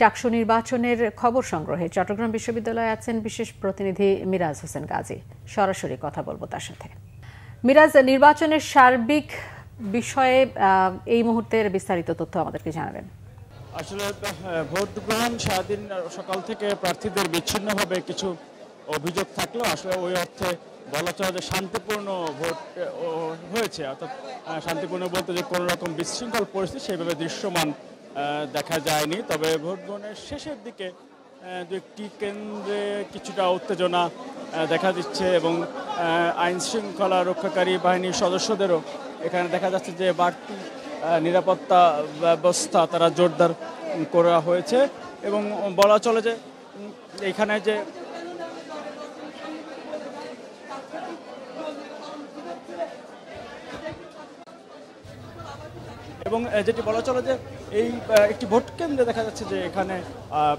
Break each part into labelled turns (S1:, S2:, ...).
S1: চাকসু নির্বাচনের খবর সংগ্রহে চট্টগ্রাম বিশ্ববিদ্যালয়ে আছেন বিশেষ প্রতিনিধি মিরাজ হোসেন গাজী। সরাসরি কথা বলবো তার সাথে। মিরাজ, নির্বাচনের সার্বিক বিষয়ে এই মুহূর্তের বিস্তারিত তথ্য আমাদেরকে জানাবেন।
S2: আসলে ভোট গ্রহণ সারাদিন সকাল থেকে প্রার্থীদের বিচ্ছিন্নভাবে কিছু অভিযোগ থাকলেও আসলে ওই অর্থে বলা চলে যে শান্তিপূর্ণ ভোট হয়েছে। অর্থাৎ শান্তিপূর্ণ বলতে যে কোনো রকম বিশৃঙ্খল পরিস্থিতি সেইভাবে দৃশ্যমান দেখা যায়নি। তবে ভোট গ্রহণের শেষের দিকে দু একটি কেন্দ্রে কিছুটা উত্তেজনা দেখা দিচ্ছে এবং আইন শৃঙ্খলা রক্ষাকারী বাহিনীর সদস্যদেরও এখানে দেখা যাচ্ছে যে বাড়তি নিরাপত্তা ব্যবস্থা তারা জোরদার করা হয়েছে এবং বলা চলে যে এখানে যে এবং যেটি বলা চলে যে এই একটি ভোট কেন্দ্রে দেখা যাচ্ছে যে এখানে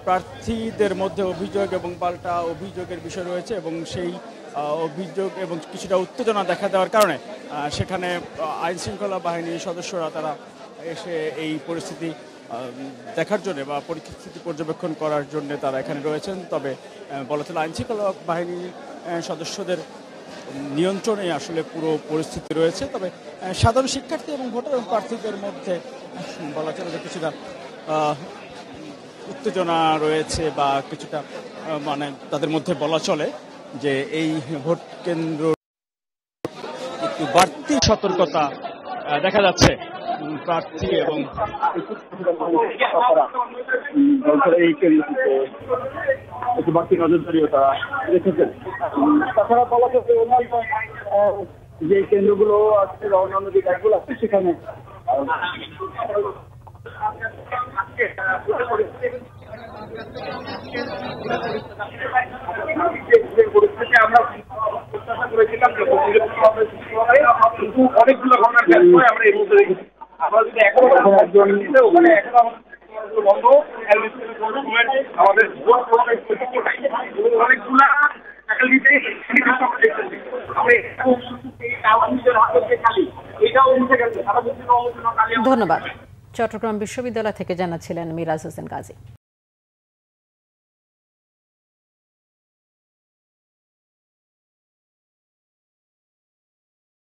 S2: প্রার্থীদের মধ্যে অভিযোগ এবং পাল্টা অভিযোগের বিষয় রয়েছে এবং সেই অভিযোগ এবং কিছুটা উত্তেজনা দেখা দেওয়ার কারণে সেখানে আইন শৃঙ্খলা বাহিনীর সদস্যরা তারা এসে এই পরিস্থিতি দেখার জন্য বা পরিস্থিতি পর্যবেক্ষণ করার জন্য তারা এখানে রয়েছেন। তবে বলা চলে আইন শৃঙ্খলা বাহিনীর সদস্যদের নিয়ন্ত্রণে আসলে পুরো পরিস্থিতি রয়েছে। তবে সাধারণ শিক্ষার্থী এবং ভোটার এবং প্রার্থীদের মধ্যে বলা চলে যে কিছুটা উত্তেজনা রয়েছে বা কিছুটা মানে তাদের মধ্যে বলা চলে যে এই ভোট কেন্দ্র একটু বাড়তি সতর্কতা দেখা যাচ্ছে প্রার্থী এবং এই কেন্দ্রটিতে একটু বাড়তি নজরদারিও তারা রেখেছেন। তাছাড়া বলা যাচ্ছে অন্যান্য যে কেন্দ্রগুলো আছে বা অন্যান্য যে ব্যাগগুলো আছে সেখানে আমরা প্রত্যাশা করেছিলাম কিন্তু অনেকগুলো ঘটনার পরে আমরা এই মুহূর্তে দেখেছি। আমরা যদি ওখানে এখনো বন্ধ আমাদের অনেকগুলা
S1: ধন্যবাদ। চট্টগ্রাম বিশ্ববিদ্যালয় থেকে জানাচ্ছিলেন মিরাজ হোসেন গাজী।